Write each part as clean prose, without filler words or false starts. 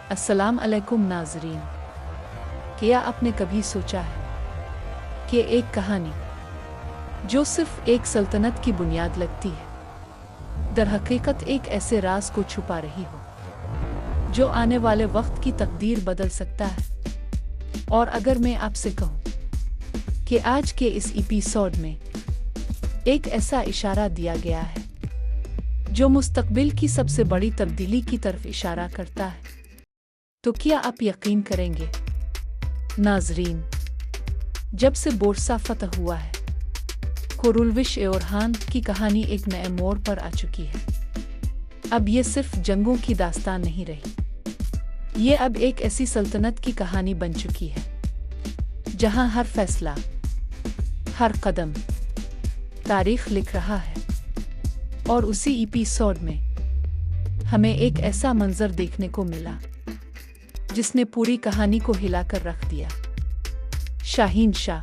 अस्सलाम अलैकुम नाज़रीन। क्या आपने कभी सोचा है कि एक कहानी जो सिर्फ एक सल्तनत की बुनियाद लगती है, दरहकीकत एक ऐसे राज को छुपा रही हो जो आने वाले वक्त की तकदीर बदल सकता है। और अगर मैं आपसे कहूँ कि आज के इस एपिसोड में एक ऐसा इशारा दिया गया है जो मुस्तकबिल की सबसे बड़ी तब्दीली की तरफ इशारा करता है, तो क्या आप यकीन करेंगे? नाजरीन, जब से बोर्सा फतह हुआ है, खुरुलविश एओरहान की कहानी एक नए मोड़ पर आ चुकी है। अब ये सिर्फ जंगों की दास्तान नहीं रही, ये अब एक ऐसी सल्तनत की कहानी बन चुकी है जहां हर फैसला, हर कदम तारीख लिख रहा है। और उसी एपिसोड में हमें एक ऐसा मंजर देखने को मिला जिसने पूरी कहानी को हिलाकर रख दिया। शाहीन शाह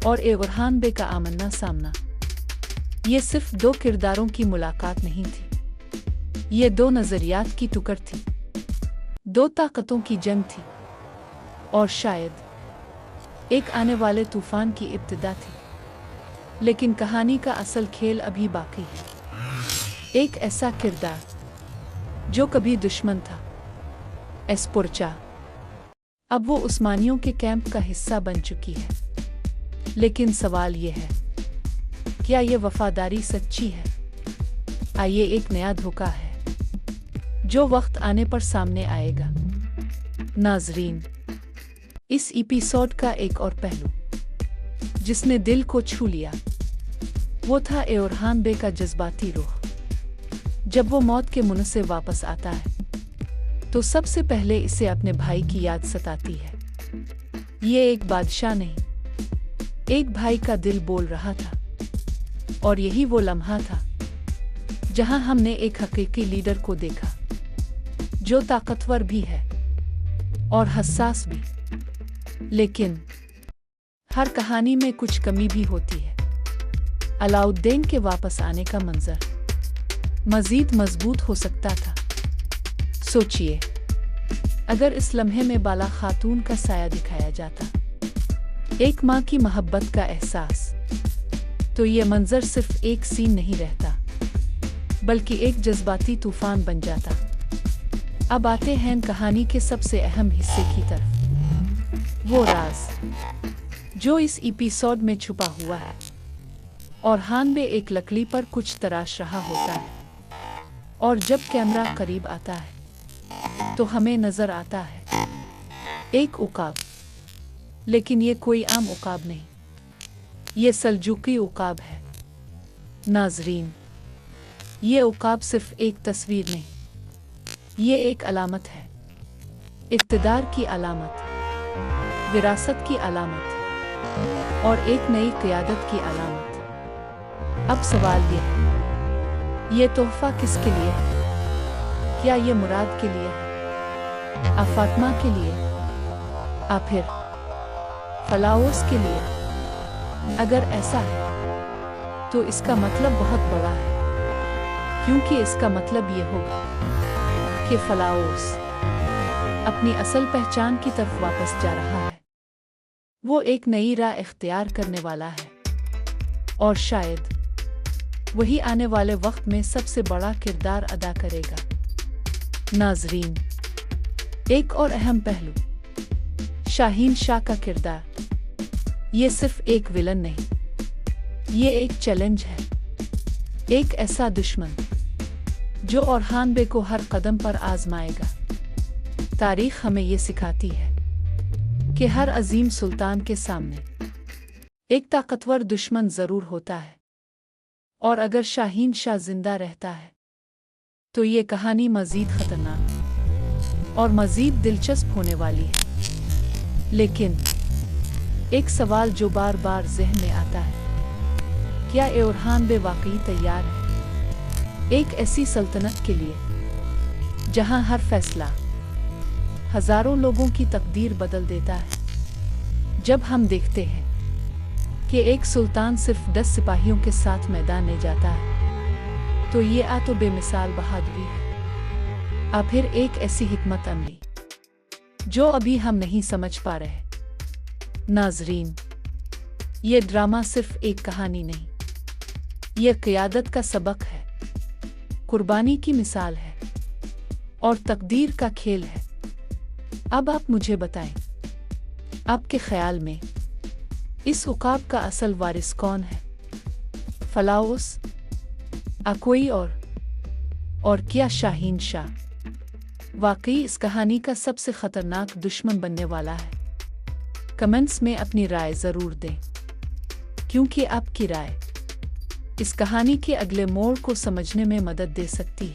और एओरहान बे का आमना सामना, ये सिर्फ दो किरदारों की मुलाकात नहीं थी, ये दो नजरियात की टुकड़ थी, दो ताकतों की जंग थी, और शायद एक आने वाले तूफान की इब्तिदा थी। लेकिन कहानी का असल खेल अभी बाकी है। एक ऐसा किरदार जो कभी दुश्मन था, एस्पोर्चा, अब वो उस्मानियों के कैंप का हिस्सा बन चुकी है। लेकिन सवाल ये है, क्या ये वफादारी सच्ची है? आइए, एक नया धोखा है जो वक्त आने पर सामने आएगा। नाजरीन, इस एपिसोड का एक और पहलू जिसने दिल को छू लिया, वो था एओरहान बे का जज्बाती रुख। जब वो मौत के मुंह से वापस आता है तो सबसे पहले इसे अपने भाई की याद सताती है। ये एक बादशाह नहीं, एक भाई का दिल बोल रहा था। और यही वो लम्हा था जहां हमने एक हकीकी लीडर को देखा जो ताकतवर भी है और हसास भी। लेकिन हर कहानी में कुछ कमी भी होती है। अलाउद्दीन के वापस आने का मंजर मजीद मजबूत हो सकता था। सोचिए, अगर इस लम्हे में बाला खातून का साया दिखाया जाता, एक माँ की मोहब्बत का एहसास, तो ये मंजर सिर्फ एक सीन नहीं रहता, बल्कि एक जज्बाती तूफान बन जाता। अब आते हैं कहानी के सबसे अहम हिस्से की तरफ, वो राज जो इस एपिसोड में छुपा हुआ है। और हान बे एक लकड़ी पर कुछ तराश रहा होता है, और जब कैमरा करीब आता है तो हमें नजर आता है एक उकाब। लेकिन ये कोई आम उकाब नहीं, ये सल्जूकी उकाब है। नाजरीन, ये उकाब सिर्फ एक तस्वीर नहीं, ये एक अलामत है, इक़्तिदार की अलामत, विरासत की अलामत, और एक नई क़यादत की अलामत। अब सवाल ये तोहफा किसके लिए है? क्या ये मुराद के लिए है, आ फातिमा के लिए, आ फिर फलाओस के लिए? अगर ऐसा है तो इसका मतलब बहुत बड़ा है, क्योंकि इसका मतलब ये होगा कि फलाओस अपनी असल पहचान की तरफ वापस जा रहा है। वो एक नई राह इख्तियार करने वाला है, और शायद वही आने वाले वक्त में सबसे बड़ा किरदार अदा करेगा। नाजरीन, एक और अहम पहलू, शाहीन शाह का किरदार। ये सिर्फ एक विलन नहीं, ये एक चैलेंज है, एक ऐसा दुश्मन जो ओरहान बे को हर कदम पर आजमाएगा। तारीख हमें ये सिखाती है कि हर अजीम सुल्तान के सामने एक ताकतवर दुश्मन जरूर होता है। और अगर शाहीन शाह जिंदा रहता है तो ये कहानी मजीद खतरनाक और मजीद दिलचस्प होने वाली है। लेकिन एक सवाल जो बार बार ज़हन में आता है, क्या एओरहान बे वाकई तैयार है एक ऐसी सल्तनत के लिए जहां हर फैसला हजारों लोगों की तकदीर बदल देता है? जब हम देखते हैं कि एक सुल्तान सिर्फ 10 सिपाहियों के साथ मैदान में जाता है, तो ये तो बेमिसाल बहादुरी है। अब फिर एक ऐसी हिकमत अमली जो अभी हम नहीं समझ पा रहे। नाजरीन, ये ड्रामा सिर्फ एक कहानी नहीं, यह क़ियादत का सबक है, कुर्बानी की मिसाल है और तकदीर का खेल है। अब आप मुझे बताएं, आपके ख्याल में इस उकाब का असल वारिस कौन है? फलाउस, कोई और क्या शाहीन शाह वाकई इस कहानी का सबसे खतरनाक दुश्मन बनने वाला है? कमेंट्स में अपनी राय ज़रूर दें, क्योंकि आपकी राय इस कहानी के अगले मोड़ को समझने में मदद दे सकती है।